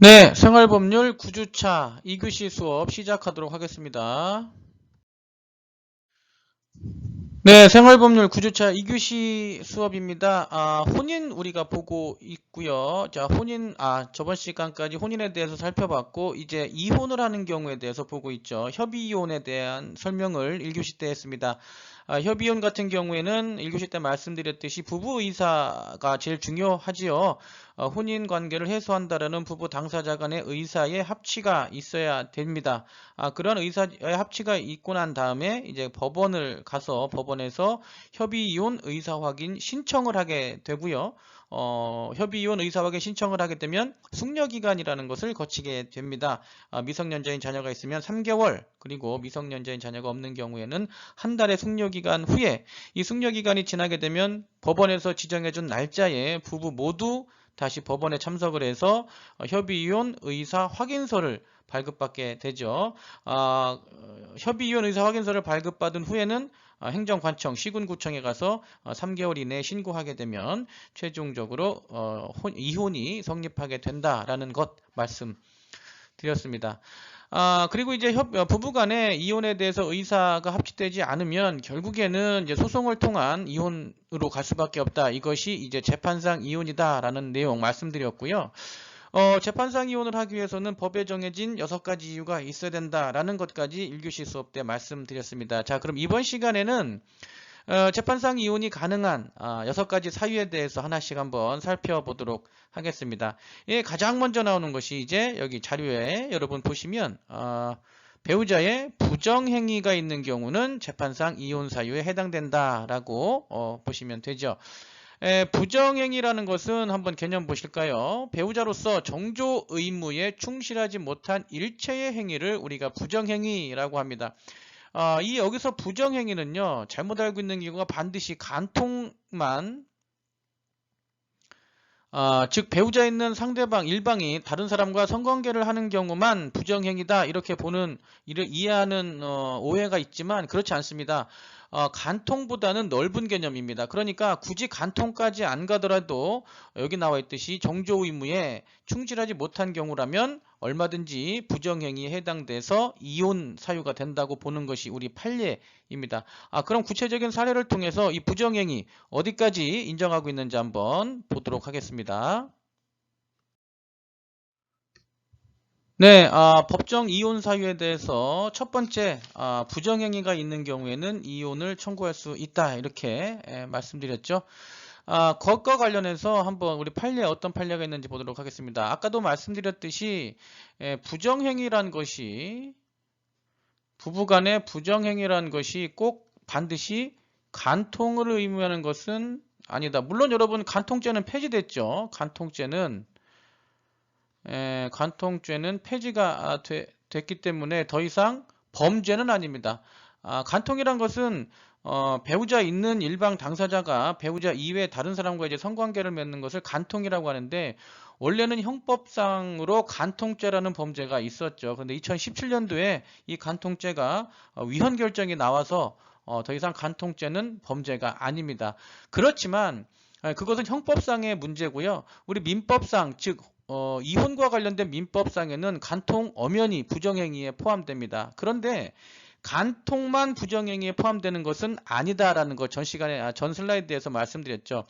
네, 생활법률 9주차 2교시 수업 시작하도록 하겠습니다. 네, 생활법률 9주차 2교시 수업입니다. 혼인 우리가 보고 있고요. 자, 저번 시간까지 혼인에 대해서 살펴봤고, 이제 이혼을 하는 경우에 대해서 보고 있죠. 협의이혼에 대한 설명을 1교시 때 했습니다. 협의이혼 같은 경우에는 1교시 때 말씀드렸듯이 부부 의사가 제일 중요하지요. 혼인 관계를 해소한다라는 부부 당사자 간의 의사의 합치가 있어야 됩니다. 그런 의사의 합치가 있고 난 다음에 이제 법원을 가서 법원에서 협의이혼 의사 확인 신청을 하게 되고요. 협의이혼 의사 확인 신청을 하게 되면 숙려기간이라는 것을 거치게 됩니다. 미성년자인 자녀가 있으면 3개월, 그리고 미성년자인 자녀가 없는 경우에는 한 달의 숙려기간 후에 이 숙려기간이 지나게 되면 법원에서 지정해준 날짜에 부부 모두 다시 법원에 참석을 해서 협의이혼 의사 확인서를 발급받게 되죠. 협의이혼 의사 확인서를 발급받은 후에는 행정관청, 시군구청에 가서 3개월 이내에 신고하게 되면 최종적으로 이혼이 성립하게 된다라는 것 말씀드렸습니다. 그리고 이제 부부간의 이혼에 대해서 의사가 합치되지 않으면 결국에는 이제 소송을 통한 이혼으로 갈 수밖에 없다. 이것이 이제 재판상 이혼이다라는 내용 말씀드렸고요. 재판상 이혼을 하기 위해서는 법에 정해진 6가지 이유가 있어야 된다라는 것까지 1교시 수업 때 말씀드렸습니다. 자, 그럼 이번 시간에는 재판상 이혼이 가능한 6가지 사유에 대해서 하나씩 한번 살펴보도록 하겠습니다. 예, 가장 먼저 나오는 것이 이제 여기 자료에 여러분 보시면 배우자의 부정행위가 있는 경우는 재판상 이혼 사유에 해당된다라고 보시면 되죠. 부정행위라는 것은 한번 개념 보실까요? 배우자로서 정조 의무에 충실하지 못한 일체의 행위를 우리가 부정행위라고 합니다. 여기서 부정행위는요, 잘못 알고 있는 경우가 반드시 간통만, 즉 배우자 있는 상대방 일방이 다른 사람과 성관계를 하는 경우만 부정행위다 이렇게 이해하는 오해가 있지만 그렇지 않습니다. 간통보다는 넓은 개념입니다. 그러니까 굳이 간통까지 안 가더라도 여기 나와 있듯이 정조 의무에 충실하지 못한 경우라면 얼마든지 부정행위에 해당돼서 이혼 사유가 된다고 보는 것이 우리 판례입니다. 그럼 구체적인 사례를 통해서 이 부정행위 어디까지 인정하고 있는지 한번 보도록 하겠습니다. 네, 법정 이혼 사유에 대해서 첫 번째, 부정행위가 있는 경우에는 이혼을 청구할 수 있다. 이렇게 말씀드렸죠. 그것과 관련해서 한번 우리 판례 어떤 판례가 있는지 보도록 하겠습니다. 아까도 말씀드렸듯이 부정행위란 것이 부부간의 부정행위란 것이 꼭 반드시 간통을 의미하는 것은 아니다. 물론 여러분 간통죄는 폐지됐죠. 간통죄는 폐지가 됐기 때문에 더 이상 범죄는 아닙니다. 간통이란 것은 배우자 있는 일방 당사자가 배우자 이외에 다른 사람과 이제 성관계를 맺는 것을 간통이라고 하는데 원래는 형법상으로 간통죄라는 범죄가 있었죠. 그런데 2017년도에 이 간통죄가 위헌 결정이 나와서 더 이상 간통죄는 범죄가 아닙니다. 그렇지만 그것은 형법상의 문제고요. 우리 민법상 즉 이혼과 관련된 민법상에는 간통 엄연히 부정행위에 포함됩니다. 그런데 간통만 부정행위에 포함되는 것은 아니다라는 것 전 시간에 전 슬라이드에서 말씀드렸죠.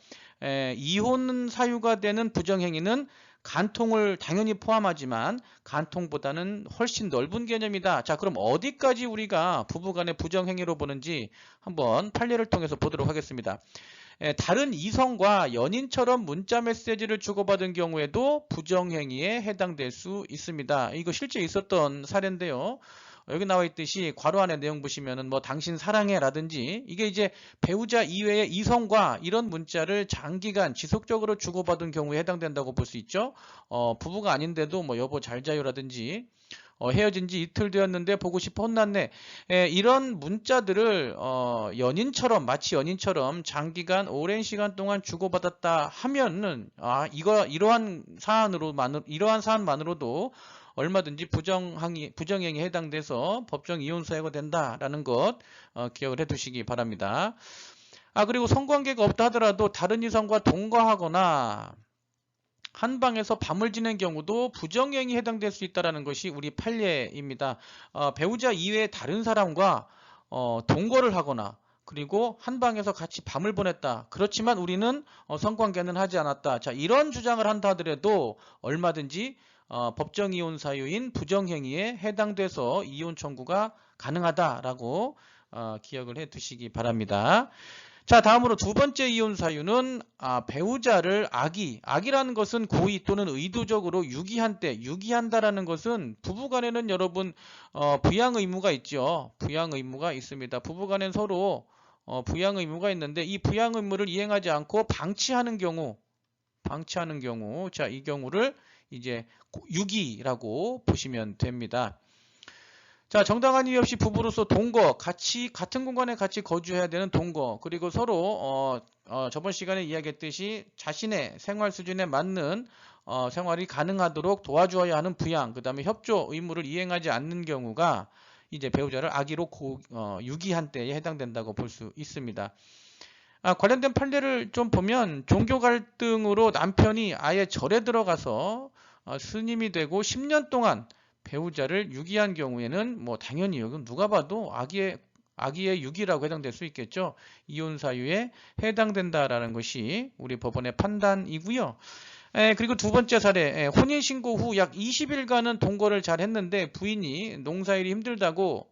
이혼 사유가 되는 부정행위는 간통을 당연히 포함하지만 간통보다는 훨씬 넓은 개념이다. 자, 그럼 어디까지 우리가 부부간의 부정행위로 보는지 한번 판례를 통해서 보도록 하겠습니다. 다른 이성과 연인처럼 문자 메시지를 주고받은 경우에도 부정행위에 해당될 수 있습니다. 이거 실제 있었던 사례인데요. 여기 나와 있듯이 괄호 안에 내용 보시면은 뭐 당신 사랑해 라든지 이게 이제 배우자 이외의 이성과 이런 문자를 장기간 지속적으로 주고받은 경우에 해당된다고 볼 수 있죠. 부부가 아닌데도 뭐 여보 잘 자요라든지 헤어진 지 이틀 되었는데 보고 싶어 혼났네. 이런 문자들을 마치 연인처럼 장기간 오랜 시간 동안 주고받았다 하면은 이러한 사안만으로도 얼마든지 부정행위에 해당돼서 법정 이혼 사유가 된다라는 것 기억을 해두시기 바랍니다. 그리고 성관계가 없다 하더라도 다른 이성과 동거하거나 한방에서 밤을 지낸 경우도 부정행위에 해당될 수 있다는 것이 우리 판례입니다. 배우자 이외의 다른 사람과 동거를 하거나 그리고 한방에서 같이 밤을 보냈다. 그렇지만 우리는 성관계는 하지 않았다. 자, 이런 주장을 한다 하더라도 얼마든지 법정 이혼 사유인 부정행위에 해당돼서 이혼 청구가 가능하다라고 기억을 해 두시기 바랍니다. 자, 다음으로 두 번째 이혼 사유는 배우자를 악이라는 것은 고의 또는 의도적으로 유기한 때, 유기한다라는 것은 부부간에는 여러분 부양 의무가 있죠. 부양 의무가 있습니다. 부부간엔 서로 부양 의무가 있는데 이 부양 의무를 이행하지 않고 방치하는 경우, 자, 이 경우를 이제 유기라고 보시면 됩니다. 자, 정당한 이유 없이 부부로서 동거, 같은 공간에 같이 거주해야 되는 동거, 그리고 서로 저번 시간에 이야기했듯이 자신의 생활 수준에 맞는 생활이 가능하도록 도와주어야 하는 부양, 그 다음에 협조 의무를 이행하지 않는 경우가 이제 배우자를 악의로 유기한 때에 해당된다고 볼 수 있습니다. 관련된 판례를 좀 보면 종교 갈등으로 남편이 아예 절에 들어가서 스님이 되고 10년 동안 배우자를 유기한 경우에는 뭐 당연히 이건 누가 봐도 악의의 유기라고 해당될 수 있겠죠. 이혼 사유에 해당된다라는 것이 우리 법원의 판단이고요. 그리고 두 번째 사례, 혼인신고 후 약 20일간은 동거를 잘 했는데 부인이 농사일이 힘들다고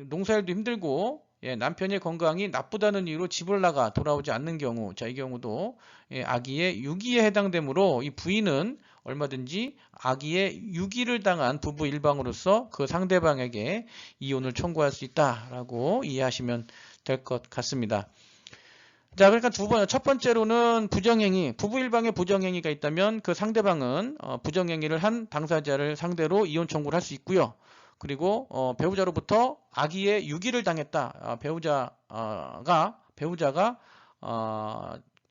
농사일도 힘들고 남편의 건강이 나쁘다는 이유로 집을 나가 돌아오지 않는 경우, 자, 이 경우도 악의의 유기에 해당되므로 이 부인은 얼마든지 악의의 유기를 당한 부부 일방으로서 그 상대방에게 이혼을 청구할 수 있다라고 이해하시면 될 것 같습니다. 자, 그러니까 첫 번째로는 부정행위, 부부 일방의 부정행위가 있다면 그 상대방은 부정행위를 한 당사자를 상대로 이혼 청구를 할 수 있고요. 그리고 배우자로부터 악의의 유기를 당했다. 배우자가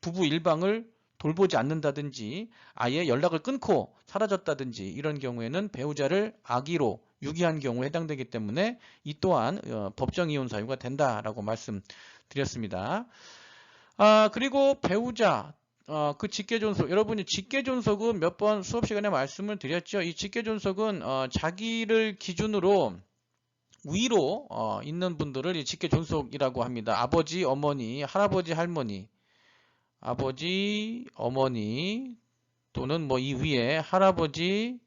부부 일방을 돌보지 않는다든지 아예 연락을 끊고 사라졌다든지 이런 경우에는 배우자를 악의로 유기한 경우에 해당되기 때문에 이 또한 법정 이혼 사유가 된다라고 말씀드렸습니다. 그리고 배우자 그 직계존속, 여러분이 직계존속은 몇 번 수업 시간에 말씀을 드렸죠. 이 직계존속은 자기를 기준으로 위로 있는 분들을 이 직계존속이라고 합니다. 아버지, 어머니, 할아버지, 할머니, 아버지, 어머니 또는 뭐 이 위에 할아버지,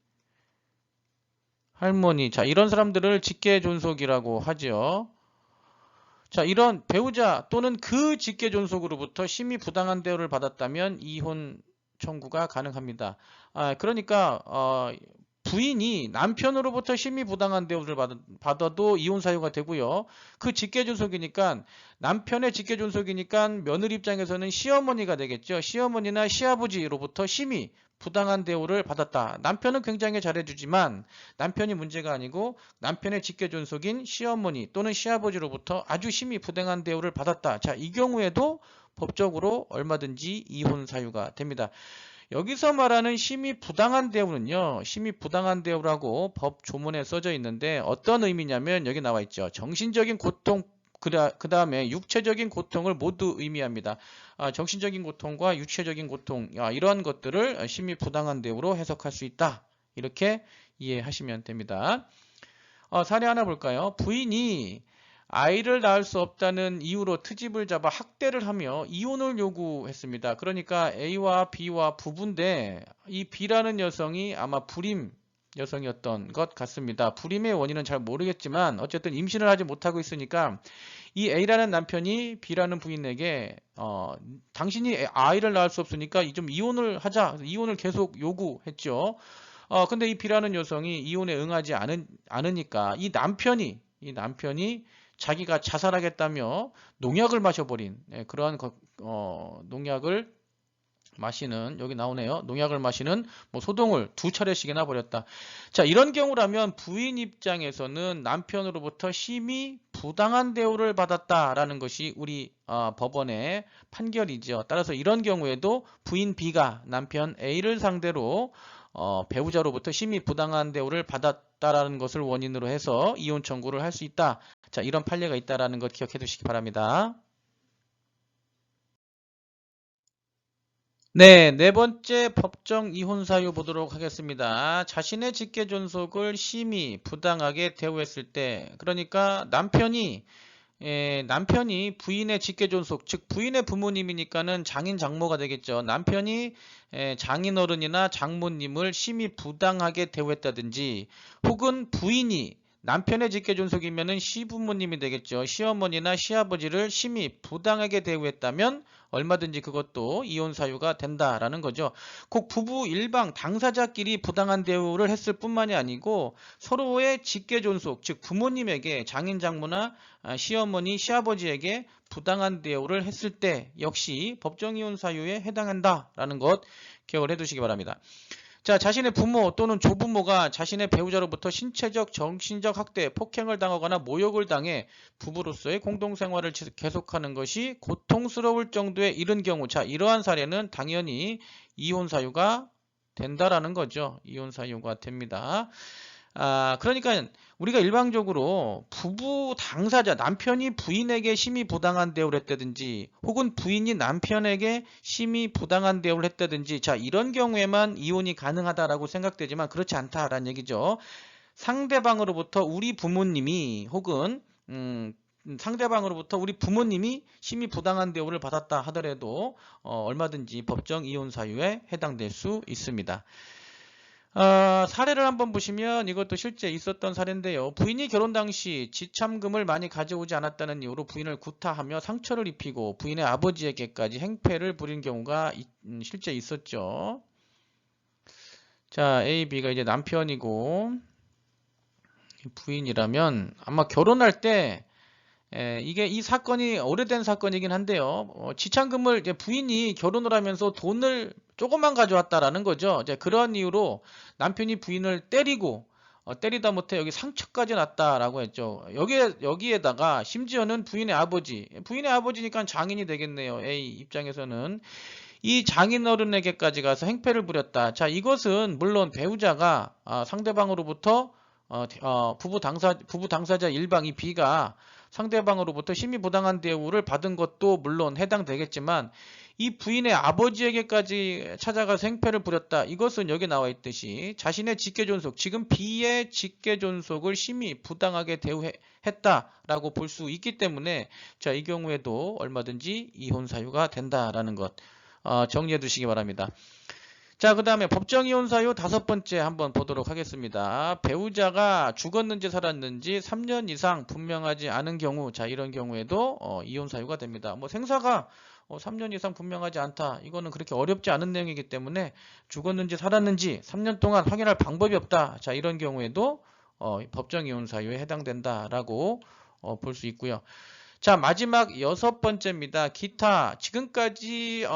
할머니, 자, 이런 사람들을 직계존속이라고 하죠. 자, 이런 배우자 또는 그 직계존속으로부터 심히 부당한 대우를 받았다면 이혼 청구가 가능합니다. 그러니까 부인이 남편으로부터 심히 부당한 대우를 받아도 이혼 사유가 되고요. 그 직계존속이니까 남편의 직계존속이니까 며느리 입장에서는 시어머니가 되겠죠. 시어머니나 시아버지로부터 심히 부당한 대우를 받았다. 남편은 굉장히 잘해주지만 남편이 문제가 아니고 남편의 직계존속인 시어머니 또는 시아버지로부터 아주 심히 부당한 대우를 받았다. 자, 이 경우에도 법적으로 얼마든지 이혼 사유가 됩니다. 여기서 말하는 심히 부당한 대우는요, 심히 부당한 대우라고 법 조문에 써져 있는데 어떤 의미냐면 여기 나와 있죠. 정신적인 고통, 그 다음에 육체적인 고통을 모두 의미합니다. 정신적인 고통과 육체적인 고통, 이러한 것들을 심히 부당한 대우로 해석할 수 있다. 이렇게 이해하시면 됩니다. 사례 하나 볼까요? 부인이 아이를 낳을 수 없다는 이유로 트집을 잡아 학대를 하며 이혼을 요구했습니다. 그러니까 A와 B와 부부인데 이 B라는 여성이 아마 불임 여성이었던 것 같습니다. 불임의 원인은 잘 모르겠지만 어쨌든 임신을 하지 못하고 있으니까 이 A라는 남편이 B라는 부인에게 당신이 아이를 낳을 수 없으니까 좀 이혼을 하자. 이혼을 계속 요구했죠. 근데 이 B라는 여성이 이혼에 응하지 않으니까 이 남편이 자기가 자살하겠다며 농약을 마셔버린 그러한 농약을 마시는, 여기 나오네요. 농약을 마시는 소동을 2차례씩이나 벌였다. 자, 이런 경우라면 부인 입장에서는 남편으로부터 심히 부당한 대우를 받았다라는 것이 우리 법원의 판결이죠. 따라서 이런 경우에도 부인 B가 남편 A를 상대로 배우자로부터 심히 부당한 대우를 받았다라는 것을 원인으로 해서 이혼 청구를 할 수 있다. 자, 이런 판례가 있다라는 것 기억해 두시기 바랍니다. 네, 네 번째 법정 이혼 사유 보도록 하겠습니다. 자신의 직계 존속을 심히 부당하게 대우했을 때, 그러니까 남편이 부인의 직계 존속, 즉 부인의 부모님이니까는 장인 장모가 되겠죠. 남편이 장인어른이나 장모님을 심히 부당하게 대우했다든지, 혹은 부인이 남편의 직계 존속이면은 시부모님이 되겠죠. 시어머니나 시아버지를 심히 부당하게 대우했다면 얼마든지 그것도 이혼 사유가 된다라는 거죠. 꼭 부부 일방 당사자끼리 부당한 대우를 했을 뿐만이 아니고 서로의 직계 존속, 즉 부모님에게 장인 장모나 시어머니, 시아버지에게 부당한 대우를 했을 때 역시 법정 이혼 사유에 해당한다라는 것 기억을 해두시기 바랍니다. 자, 자신의 부모 또는 조부모가 자신의 배우자로부터 신체적, 정신적 학대, 폭행을 당하거나 모욕을 당해 부부로서의 공동생활을 계속하는 것이 고통스러울 정도에 이른 경우, 자, 이러한 사례는 당연히 이혼 사유가 된다라는 거죠. 이혼 사유가 됩니다. 그러니까 우리가 일반적으로 부부 당사자, 남편이 부인에게 심히 부당한 대우를 했다든지 혹은 부인이 남편에게 심히 부당한 대우를 했다든지 자, 이런 경우에만 이혼이 가능하다라고 생각되지만 그렇지 않다라는 얘기죠. 상대방으로부터 우리 부모님이 혹은 상대방으로부터 우리 부모님이 심히 부당한 대우를 받았다 하더라도 얼마든지 법정 이혼 사유에 해당될 수 있습니다. 사례를 한번 보시면 이것도 실제 있었던 사례인데요. 부인이 결혼 당시 지참금을 많이 가져오지 않았다는 이유로 부인을 구타하며 상처를 입히고 부인의 아버지에게까지 행패를 부린 경우가 실제 있었죠. 자, A, B가 이제 남편이고 부인이라면 아마 결혼할 때 이게 이 사건이 오래된 사건이긴 한데요. 지참금을 이제 부인이 결혼을 하면서 돈을 조금만 가져왔다라는 거죠. 이제 그런 이유로 남편이 부인을 때리고 때리다 못해 여기 상처까지 났다라고 했죠. 여기에다가 심지어는 부인의 아버지니까 장인이 되겠네요. A 입장에서는 이 장인어른에게까지 가서 행패를 부렸다. 자, 이것은 물론 배우자가 상대방으로부터 부부 당사자 일방 이 B가 상대방으로부터 심히 부당한 대우를 받은 것도 물론 해당되겠지만 이 부인의 아버지에게까지 찾아가서 행패를 부렸다. 이것은 여기 나와 있듯이 자신의 직계존속, 지금 B의 직계존속을 심히 부당하게 대우했다라고 볼 수 있기 때문에 자, 이 경우에도 얼마든지 이혼 사유가 된다라는 것 정리해 두시기 바랍니다. 자, 그 다음에 법정 이혼 사유 다섯 번째 한번 보도록 하겠습니다. 배우자가 죽었는지 살았는지 3년 이상 분명하지 않은 경우, 자, 이런 경우에도 이혼 사유가 됩니다. 뭐 생사가 3년 이상 분명하지 않다. 이거는 그렇게 어렵지 않은 내용이기 때문에 죽었는지 살았는지 3년 동안 확인할 방법이 없다. 자, 이런 경우에도 법정 이혼 사유에 해당된다라고 볼 수 있고요. 자, 마지막 여섯 번째입니다. 기타 지금까지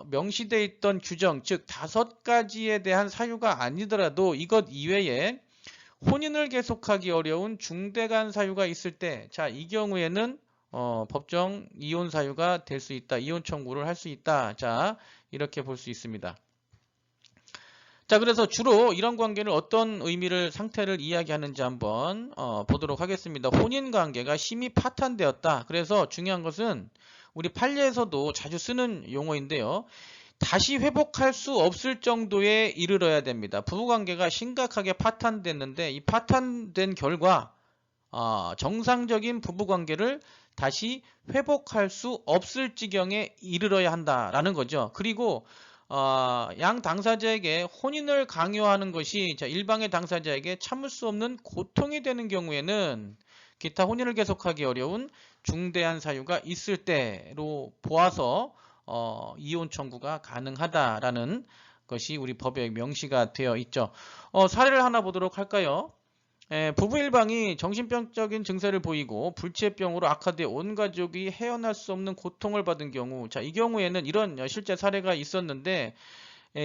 명시되어 있던 규정, 즉 다섯 가지에 대한 사유가 아니더라도 이것 이외에 혼인을 계속하기 어려운 중대간 사유가 있을 때, 자, 이 경우에는 법정 이혼 사유가 될 수 있다. 이혼 청구를 할 수 있다. 자, 이렇게 볼 수 있습니다. 자, 그래서 주로 이런 관계를 어떤 상태를 이야기하는지 한번 보도록 하겠습니다. 혼인 관계가 심히 파탄되었다. 그래서 중요한 것은 우리 판례에서도 자주 쓰는 용어인데요. 다시 회복할 수 없을 정도에 이르러야 됩니다. 부부관계가 심각하게 파탄됐는데 이 파탄된 결과 정상적인 부부관계를 다시 회복할 수 없을 지경에 이르러야 한다라는 거죠. 그리고 양 당사자에게 혼인을 강요하는 것이 일방의 당사자에게 참을 수 없는 고통이 되는 경우에는 기타 혼인을 계속하기 어려운 중대한 사유가 있을 때로 보아서 이혼 청구가 가능하다라는 것이 우리 법에 명시가 되어 있죠. 사례를 하나 보도록 할까요? 부부 일방이 정신병적인 증세를 보이고 불치병으로 악화돼 온 가족이 헤어날 수 없는 고통을 받은 경우, 자, 이 경우에는 이런 실제 사례가 있었는데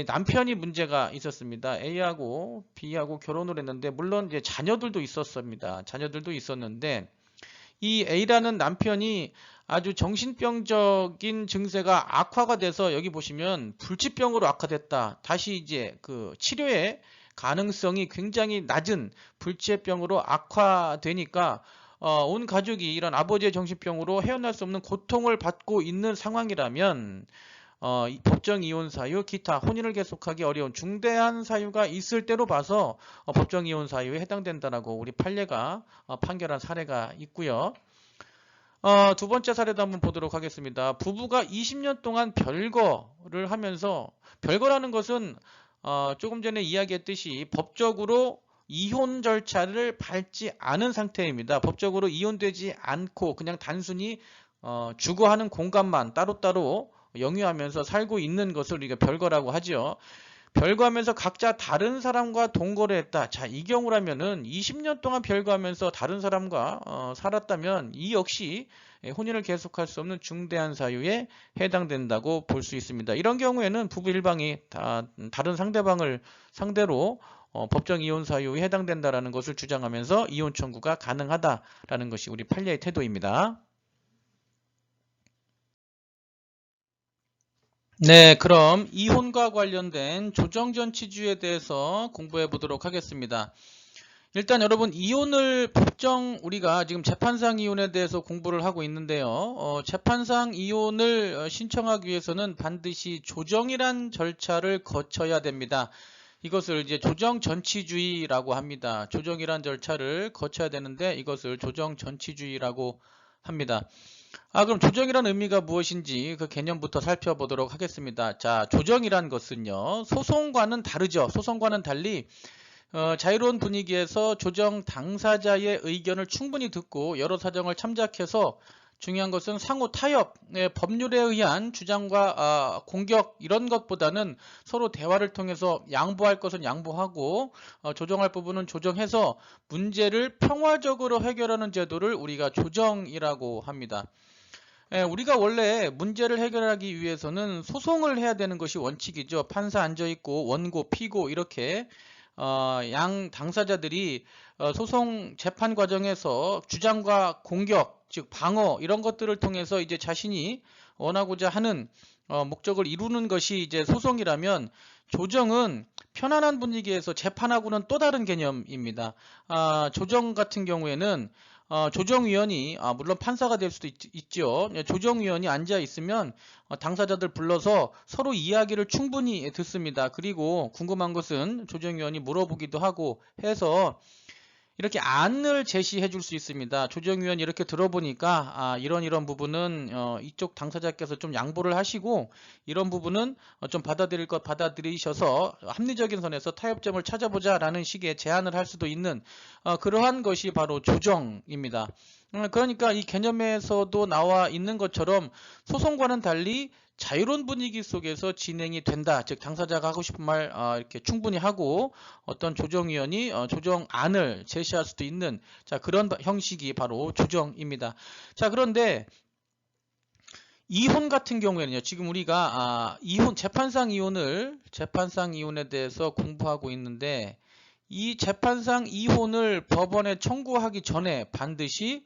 남편이 문제가 있었습니다. A하고 B하고 결혼을 했는데 물론 이제 자녀들도 있었습니다. 자녀들도 있었는데 이 A라는 남편이 아주 정신병적인 증세가 악화가 돼서 여기 보시면 불치병으로 악화됐다. 다시 이제 그 치료에 가능성이 굉장히 낮은 불치병으로 악화되니까 온 가족이 이런 아버지의 정신병으로 헤어날 수 없는 고통을 받고 있는 상황이라면 이 법정 이혼 사유, 기타 혼인을 계속하기 어려운 중대한 사유가 있을 때로 봐서 법정 이혼 사유에 해당된다라고 우리 판례가 판결한 사례가 있고요. 두 번째 사례도 한번 보도록 하겠습니다. 부부가 20년 동안 별거를 하면서, 별거라는 것은 조금 전에 이야기했듯이 법적으로 이혼 절차를 밟지 않은 상태입니다. 법적으로 이혼되지 않고 그냥 단순히 주거하는 공간만 따로따로 영유하면서 살고 있는 것을 우리가 별거라고 하죠. 별거하면서 각자 다른 사람과 동거를 했다. 자, 이 경우라면은 20년 동안 별거하면서 다른 사람과 살았다면 이 역시 혼인을 계속할 수 없는 중대한 사유에 해당된다고 볼 수 있습니다. 이런 경우에는 부부 일방이 다른 상대방을 상대로 법정 이혼 사유에 해당된다라는 것을 주장하면서 이혼 청구가 가능하다라는 것이 우리 판례의 태도입니다. 네, 그럼 이혼과 관련된 조정전치주의에 대해서 공부해 보도록 하겠습니다. 일단 여러분, 이혼을 우리가 지금 재판상 이혼에 대해서 공부를 하고 있는데요. 재판상 이혼을 신청하기 위해서는 반드시 조정이란 절차를 거쳐야 됩니다. 이것을 이제 조정전치주의라고 합니다. 조정이란 절차를 거쳐야 되는데 이것을 조정전치주의라고 합니다. 그럼 조정이란 의미가 무엇인지 그 개념부터 살펴보도록 하겠습니다. 자, 조정이란 것은요, 소송과는 다르죠. 소송과는 달리 자유로운 분위기에서 조정 당사자의 의견을 충분히 듣고 여러 사정을 참작해서, 중요한 것은 상호 타협, 법률에 의한 주장과 공격 이런 것보다는 서로 대화를 통해서 양보할 것은 양보하고 조정할 부분은 조정해서 문제를 평화적으로 해결하는 제도를 우리가 조정이라고 합니다. 우리가 원래 문제를 해결하기 위해서는 소송을 해야 되는 것이 원칙이죠. 판사 앉아있고 원고, 피고 이렇게 양 당사자들이 소송 재판 과정에서 주장과 공격, 즉 방어 이런 것들을 통해서 이제 자신이 원하고자 하는 목적을 이루는 것이 이제 소송이라면, 조정은 편안한 분위기에서 재판하고는 또 다른 개념입니다. 조정 같은 경우에는 조정위원이, 물론 판사가 될 수도 있죠. 조정위원이 앉아 있으면 당사자들 불러서 서로 이야기를 충분히 듣습니다. 그리고 궁금한 것은 조정위원이 물어보기도 하고 해서 이렇게 안을 제시해 줄 수 있습니다. 조정위원이 이렇게 들어보니까 이런 부분은 이쪽 당사자께서 좀 양보를 하시고, 이런 부분은 좀 받아들일 것 받아들이셔서 합리적인 선에서 타협점을 찾아보자 라는 식의 제안을 할 수도 있는 그러한 것이 바로 조정입니다. 그러니까 이 개념에서도 나와 있는 것처럼 소송과는 달리 자유로운 분위기 속에서 진행이 된다. 즉 당사자가 하고 싶은 말 이렇게 충분히 하고 어떤 조정위원이 조정안을 제시할 수도 있는, 자, 그런 형식이 바로 조정입니다. 자, 그런데 이혼 같은 경우에는요, 지금 우리가 재판상 이혼에 대해서 공부하고 있는데, 이 재판상 이혼을 법원에 청구하기 전에 반드시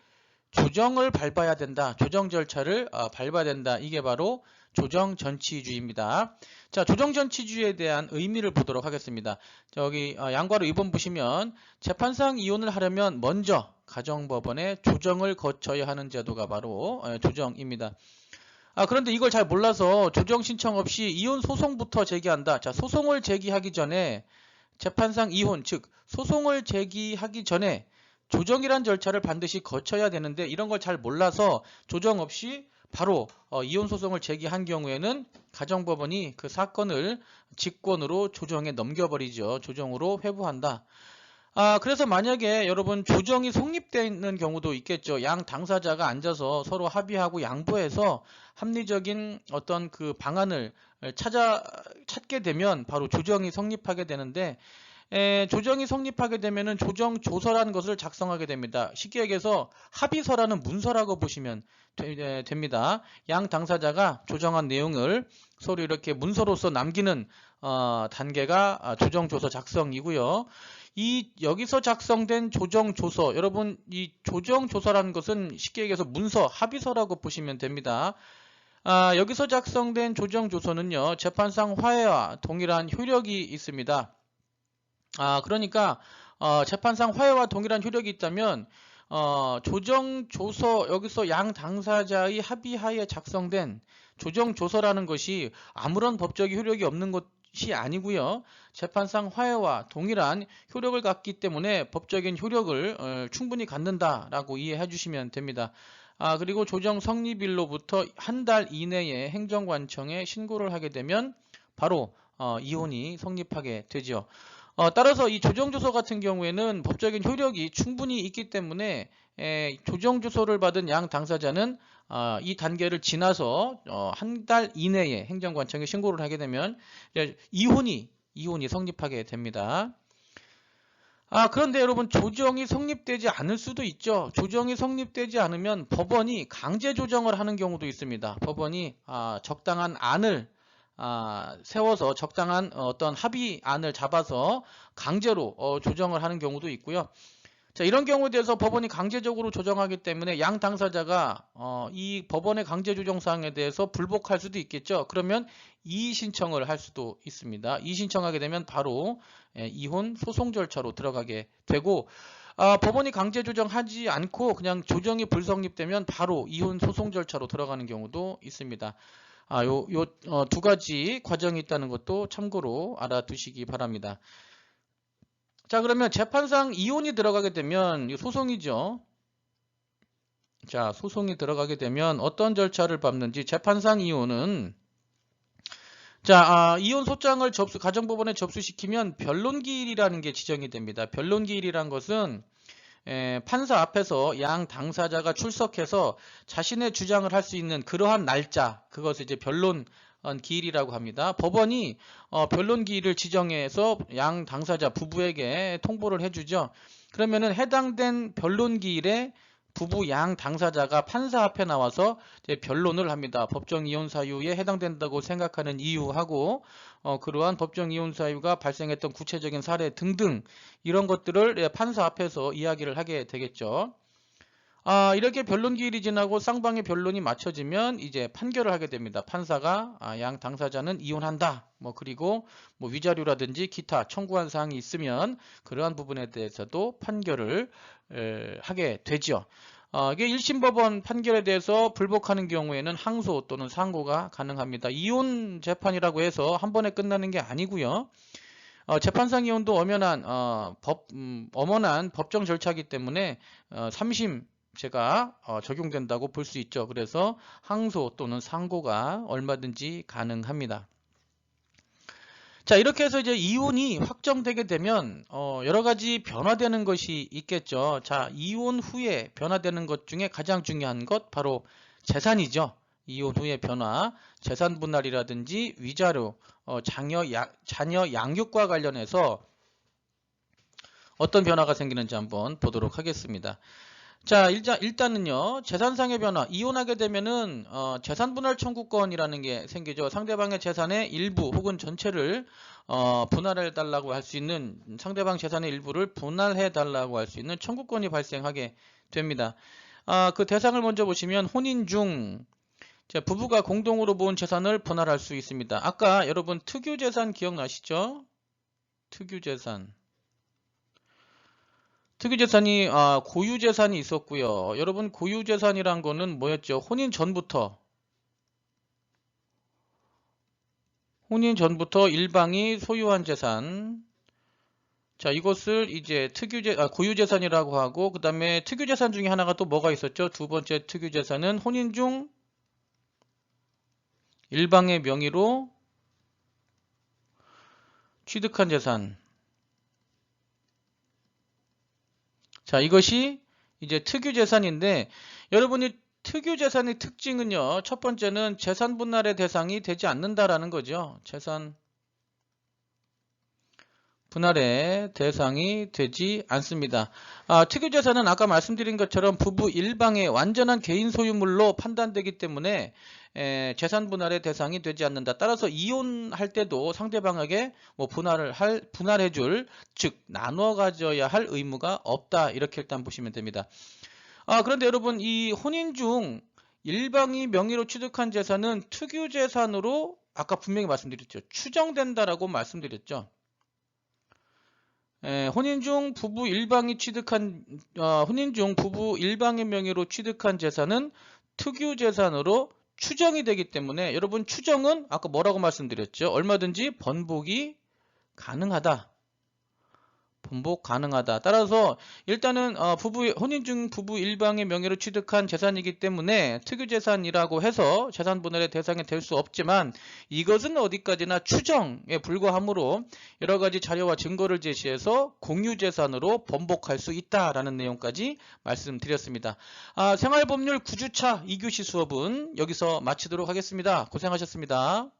조정을 밟아야 된다. 조정 절차를 밟아야 된다. 이게 바로 조정전치주의입니다. 자, 조정전치주의에 대한 의미를 보도록 하겠습니다. 저기 양괄호 2번 보시면, 재판상 이혼을 하려면 먼저 가정법원에 조정을 거쳐야 하는 제도가 바로 조정입니다. 그런데 이걸 잘 몰라서 조정 신청 없이 이혼 소송부터 제기한다. 자, 소송을 제기하기 전에, 재판상 이혼, 즉 소송을 제기하기 전에 조정이란 절차를 반드시 거쳐야 되는데, 이런 걸 잘 몰라서 조정 없이 바로 이혼 소송을 제기한 경우에는 가정법원이 그 사건을 직권으로 조정에 넘겨버리죠. 조정으로 회부한다. 그래서 만약에 여러분 조정이 성립되는 경우도 있겠죠. 양 당사자가 앉아서 서로 합의하고 양보해서 합리적인 어떤 그 방안을 찾게 되면 바로 조정이 성립하게 되는데, 조정이 성립하게 되면은 조정 조서라는 것을 작성하게 됩니다. 쉽게 얘기해서 합의서라는 문서라고 보시면 됩니다. 양 당사자가 조정한 내용을 서로 이렇게 문서로서 남기는 단계가 조정 조서 작성이고요. 여기서 작성된 조정 조서, 여러분 이 조정 조서라는 것은 쉽게 얘기해서 문서, 합의서라고 보시면 됩니다. 여기서 작성된 조정 조서는요, 재판상 화해와 동일한 효력이 있습니다. 그러니까 재판상 화해와 동일한 효력이 있다면 조정 조서, 여기서 양 당사자의 합의하에 작성된 조정조서라는 것이 아무런 법적 효력이 없는 것이 아니고요. 재판상 화해와 동일한 효력을 갖기 때문에 법적인 효력을 충분히 갖는다라고 이해해 주시면 됩니다. 그리고 조정 성립일로부터 한 달 이내에 행정관청에 신고를 하게 되면 바로 이혼이 성립하게 되죠. 따라서 이 조정조서 같은 경우에는 법적인 효력이 충분히 있기 때문에 조정조서를 받은 양 당사자는 이 단계를 지나서 한 달 이내에 행정관청에 신고를 하게 되면 이혼이 성립하게 됩니다. 그런데 여러분, 조정이 성립되지 않을 수도 있죠. 조정이 성립되지 않으면 법원이 강제 조정을 하는 경우도 있습니다. 법원이 적당한 안을 세워서 적당한 어떤 합의안을 잡아서 강제로 조정을 하는 경우도 있고요. 자, 이런 경우에 대해서 법원이 강제적으로 조정하기 때문에 양 당사자가 이 법원의 강제 조정 사항에 대해서 불복할 수도 있겠죠. 그러면 이의 신청을 할 수도 있습니다. 이의 신청하게 되면 바로 이혼 소송 절차로 들어가게 되고, 법원이 강제 조정하지 않고 그냥 조정이 불성립되면 바로 이혼 소송 절차로 들어가는 경우도 있습니다. 두 가지 과정이 있다는 것도 참고로 알아두시기 바랍니다. 자, 그러면 재판상 이혼이 들어가게 되면 소송이죠. 자, 소송이 들어가게 되면 어떤 절차를 밟는지. 재판상 이혼은 이혼 소장을 가정법원에 접수시키면 변론기일이라는 게 지정이 됩니다. 변론기일이란 것은 판사 앞에서 양 당사자가 출석해서 자신의 주장을 할 수 있는 그러한 날짜, 그것을 이제 변론 기일이라고 합니다. 법원이 변론 기일을 지정해서 양 당사자 부부에게 통보를 해주죠. 그러면은 해당된 변론 기일에 부부 양 당사자가 판사 앞에 나와서 이제 변론을 합니다. 법정 이혼 사유에 해당된다고 생각하는 이유하고 그러한 법정 이혼 사유가 발생했던 구체적인 사례 등등 이런 것들을 판사 앞에서 이야기를 하게 되겠죠. 이렇게 변론 기일이 지나고 쌍방의 변론이 마쳐지면 이제 판결을 하게 됩니다. 판사가 양 당사자는 이혼한다. 그리고 위자료라든지 기타 청구한 사항이 있으면 그러한 부분에 대해서도 판결을 하게 되죠. 이게 1심 법원 판결에 대해서 불복하는 경우에는 항소 또는 상고가 가능합니다. 이혼 재판이라고 해서 한 번에 끝나는 게 아니고요. 재판상 이혼도 엄연한 법정 절차이기 때문에 3심 제가 적용된다고 볼 수 있죠. 그래서 항소 또는 상고가 얼마든지 가능합니다. 자, 이렇게 해서 이제 이혼이 확정되게 되면 여러 가지 변화되는 것이 있겠죠. 자, 이혼 후에 변화되는 것 중에 가장 중요한 것 바로 재산이죠. 이혼 후의 변화, 재산 분할이라든지 위자료, 자녀 양육과 관련해서 어떤 변화가 생기는지 한번 보도록 하겠습니다. 자, 일단은요, 재산상의 변화, 이혼하게 되면은 재산분할 청구권이라는 게 생기죠. 상대방의 재산의 일부 혹은 전체를 분할해 달라고 할 수 있는, 상대방 재산의 일부를 분할해 달라고 할 수 있는 청구권이 발생하게 됩니다. 그 대상을 먼저 보시면 혼인 중 부부가 공동으로 모은 재산을 분할할 수 있습니다. 아까 여러분 특유재산 기억나시죠? 특유재산이 고유재산이 있었고요. 여러분 고유재산이란 거는 뭐였죠? 혼인 전부터 일방이 소유한 재산. 자, 이것을 이제 고유재산이라고 하고, 그 다음에 특유재산 중에 하나가 또 뭐가 있었죠? 두 번째 특유재산은 혼인 중 일방의 명의로 취득한 재산. 자, 이것이 이제 특유재산인데, 여러분이 특유재산의 특징은요, 첫 번째는 재산 분할의 대상이 되지 않는다라는 거죠. 재산 분할의 대상이 되지 않습니다. 특유재산은 아까 말씀드린 것처럼 부부 일방의 완전한 개인 소유물로 판단되기 때문에 재산 분할의 대상이 되지 않는다. 따라서 이혼할 때도 상대방에게 분할해줄, 즉 나눠 가져야 할 의무가 없다. 이렇게 일단 보시면 됩니다. 그런데 여러분, 이 혼인 중 일방이 명의로 취득한 재산은 특유재산으로 아까 분명히 말씀드렸죠. 추정된다라고 말씀드렸죠. 혼인 중 부부 일방의 명의로 취득한 재산은 특유재산으로 추정이 되기 때문에 여러분 추정은 아까 뭐라고 말씀드렸죠? 얼마든지 번복이 가능하다. 번복 가능하다. 따라서 일단은 혼인 중 부부 일방의 명예로 취득한 재산이기 때문에 특유재산이라고 해서 재산분할의 대상이 될 수 없지만 이것은 어디까지나 추정에 불과하므로 여러가지 자료와 증거를 제시해서 공유재산으로 번복할 수 있다라는 내용까지 말씀드렸습니다. 생활법률 9주차 2교시 수업은 여기서 마치도록 하겠습니다. 고생하셨습니다.